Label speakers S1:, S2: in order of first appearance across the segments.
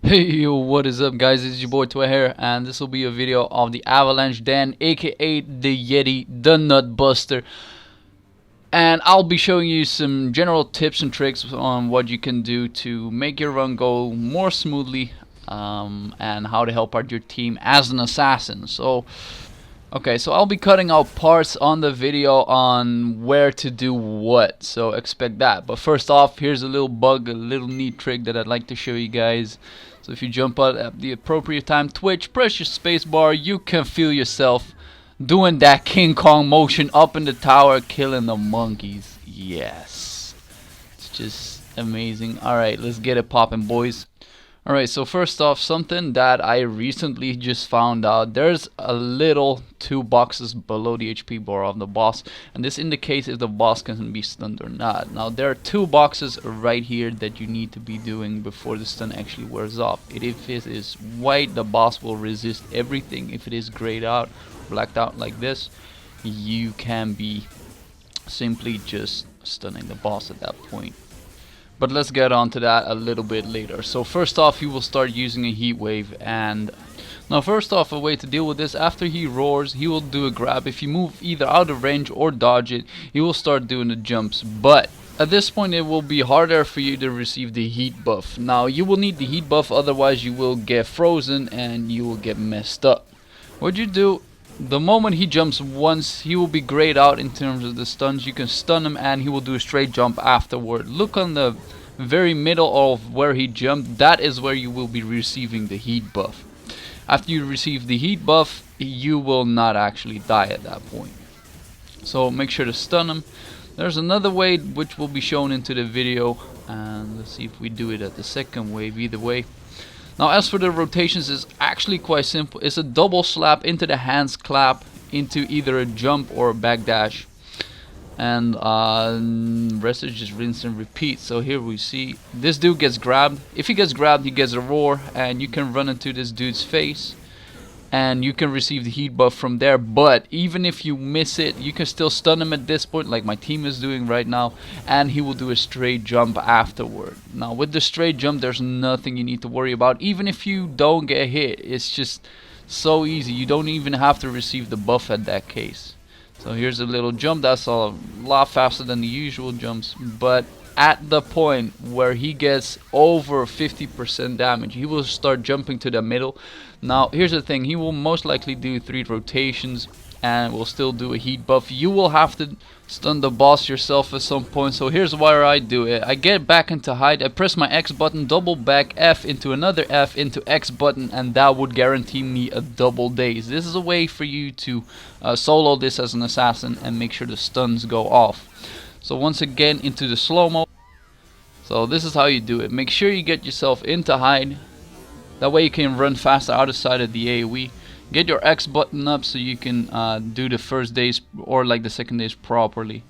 S1: Hey yo, what is up guys, it's your boy Twe here, and this will be a video of the Avalanche Den, aka the Yeti, the Nut Buster. And I'll be showing you some general tips and tricks on what you can do to make your run go more smoothly, and how to help out your team as an assassin. Okay, so I'll be cutting out parts on the video on where to do what, so expect that. But first off, here's a little neat trick that I'd like to show you guys. So if you jump out at the appropriate time, Twitch, press your spacebar, you can feel yourself doing that King Kong motion up in the tower, killing the monkeys. Yes, it's just amazing. Alright, let's get it poppin', boys. Alright, so first off, something that I recently just found out, there's a little 2 boxes below the HP bar of the boss, and this indicates if the boss can be stunned or not. Now there are 2 boxes right here that you need to be doing before the stun actually wears off. If it is white, the boss will resist everything. If it is grayed out, blacked out like this, you can be simply just stunning the boss at that point. But let's get on to that a little bit later. So first off, you will start using a heat wave, and now first off, a way to deal with this: after he roars, he will do a grab. If you move either out of range or dodge it, he will start doing the jumps. But at this point it will be harder for you to receive the heat buff. Now you will need the heat buff, otherwise you will get frozen and you will get messed up. What you do, the moment he jumps once, he will be grayed out in terms of the stuns. You can stun him and he will do a straight jump afterward. Look on the very middle of where he jumped, that is where you will be receiving the heat buff. After you receive the heat buff, you will not actually die at that point. So make sure to stun him. There's another way which will be shown into the video, and let's see if we do it at the second wave. Either way, now as for the rotations, it's actually quite simple. It's a double slap into the hands clap into either a jump or a backdash, and rest is just rinse and repeat. So here we see this dude gets grabbed. If he gets grabbed, he gets a roar, and you can run into this dude's face and you can receive the heat buff from there. But even if you miss it, you can still stun him at this point, like my team is doing right now, and he will do a straight jump afterward. Now with the straight jump, there's nothing you need to worry about. Even if you don't get hit, it's just so easy. You don't even have to receive the buff at that case. So here's a little jump. That's a lot faster than the usual jumps, but at the point where he gets over 50% damage, he will start jumping to the middle. Now here's the thing, he will most likely do 3 rotations and will still do a heat buff. You will have to stun the boss yourself at some point. So here's where I do it. I get back into hide, I press my X button, double back, F into another F into X button, and that would guarantee me a double daze. This is a way for you to solo this as an assassin and make sure the stuns go off. So once again, into the slow-mo. So this is how you do it. Make sure you get yourself into hide. That way you can run faster outside of the AoE. Get your X button up so you can do the first daze or like the second daze properly.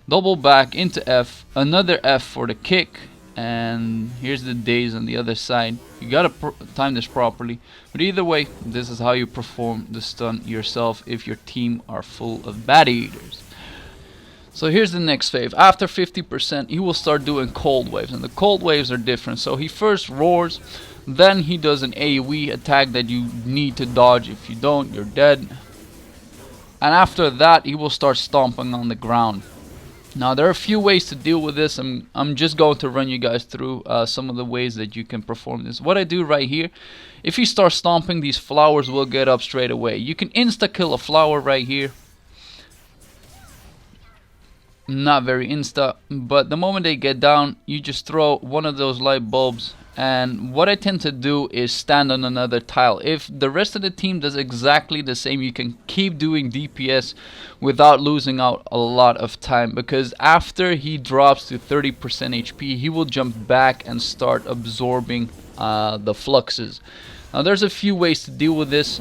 S1: Double back into F, another F for the kick, and here's the daze on the other side. You gotta time this properly, but either way, this is how you perform the stun yourself if your team are full of bad eaters. So here's the next wave. After 50%, he will start doing cold waves, and the cold waves are different. So he first roars, then he does an AoE attack that you need to dodge. If you don't, you're dead. And after that, he will start stomping on the ground. Now there are a few ways to deal with this. I'm just going to run you guys through some of the ways that you can perform this. What I do right here, if you start stomping, these flowers will get up straight away. You can insta-kill a flower right here. Not very insta, but the moment they get down, you just throw one of those light bulbs. And what I tend to do is stand on another tile. If the rest of the team does exactly the same, you can keep doing DPS without losing out a lot of time, because after he drops to 30% HP, he will jump back and start absorbing the fluxes. Now there's a few ways to deal with this.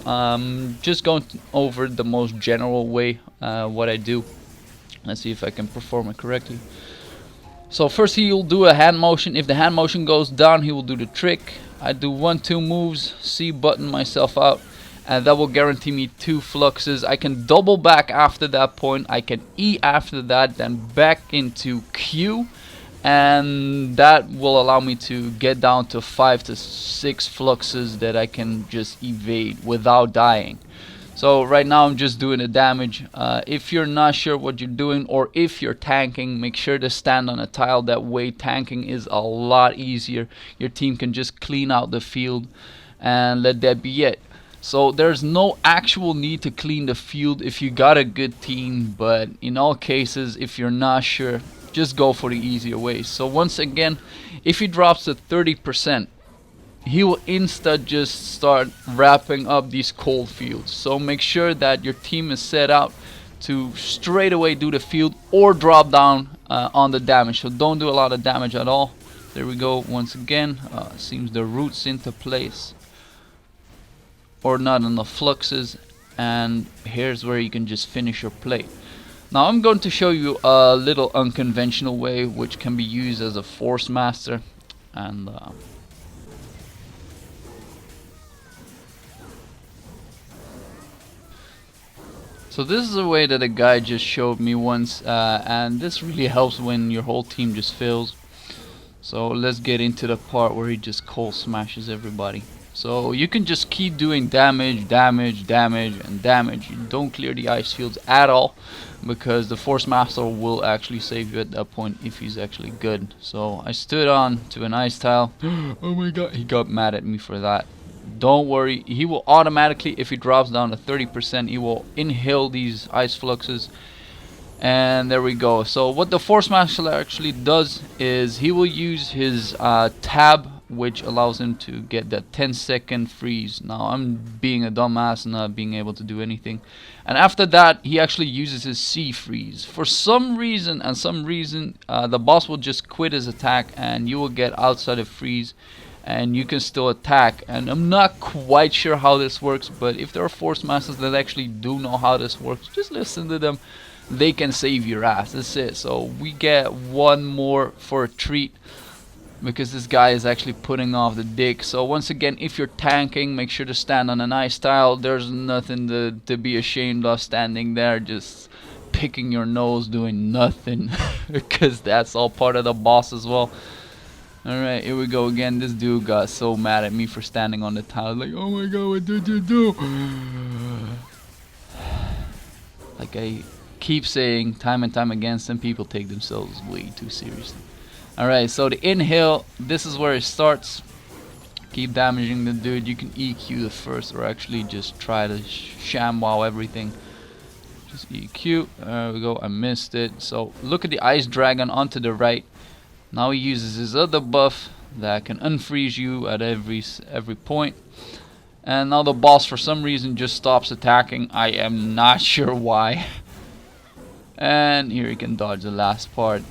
S1: Just going over the most general way what I do. Let's see if I can perform it correctly. So first he'll do a hand motion. If the hand motion goes down, he will do the trick. I do 1-2 moves, C button myself out, and that will guarantee me 2 fluxes. I can double back after that point. I can E after that, then back into Q, and that will allow me to get down to 5 to 6 fluxes that I can just evade without dying. So right now I'm just doing the damage. If you're not sure what you're doing, or if you're tanking, make sure to stand on a tile. That way tanking is a lot easier. Your team can just clean out the field and let that be it. So there's no actual need to clean the field if you got a good team, but in all cases, if you're not sure, just go for the easier way. So once again, if he drops to 30%, he will just start wrapping up these cold fields. So make sure that your team is set out to straight away do the field or drop down on the damage. So don't do a lot of damage at all. There we go. Once again, seems the roots into place, or not enough fluxes, and here's where you can just finish your play. Now I'm going to show you a little unconventional way which can be used as a force master, and so this is a way that a guy just showed me once, and this really helps when your whole team just fails. So let's get into the part where he just cold smashes everybody. So you can just keep doing damage, damage, damage, and damage. You don't clear the ice fields at all, because the Force Master will actually save you at that point if he's actually good. So I stood on to an ice tile. Oh my god, he got mad at me for that. Don't worry, he will automatically, if he drops down to 30%, he will inhale these ice fluxes. And there we go. So what the Force Master actually does is he will use his tab, which allows him to get that 10-second freeze. Now I'm being a dumbass, not being able to do anything. And after that, he actually uses his C freeze. For some reason, the boss will just quit his attack and you will get outside of freeze, and you can still attack. And I'm not quite sure how this works, but if there are Force Masters that actually do know how this works, just listen to them. They can save your ass. That's it. So we get one more for a treat, because this guy is actually putting off the dick. So once again, if you're tanking, make sure to stand on an ice tile. There's nothing to be ashamed of standing there just picking your nose doing nothing, because that's all part of the boss as well. Alright, here we go again. This dude got so mad at me for standing on the tile. Like, oh my god, what did you do? Like I keep saying time and time again, some people take themselves way too seriously. Alright, so the inhale, this is where it starts. Keep damaging the dude. You can EQ the first, or actually just try to sham wow everything. Just EQ. There we go. I missed it. So look at the ice dragon onto the right. Now he uses his other buff that can unfreeze you at every point. And now the boss for some reason just stops attacking. I am not sure why. And here he can dodge the last part.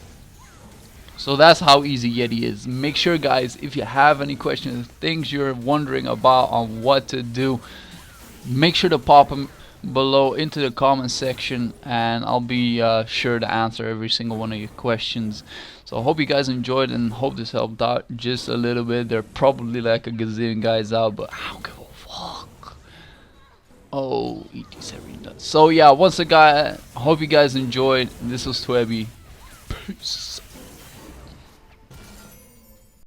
S1: So that's how easy Yeti is. Make sure, guys, if you have any questions, things you're wondering about on what to do, make sure to pop them below into the comment section, and I'll be sure to answer every single one of your questions. So I hope you guys enjoyed and hope this helped out just a little bit. There are probably like a gazillion guys out, but I don't give a fuck. Oh, ET7 does. So yeah, once again, I hope you guys enjoyed. This was Pve. Peace.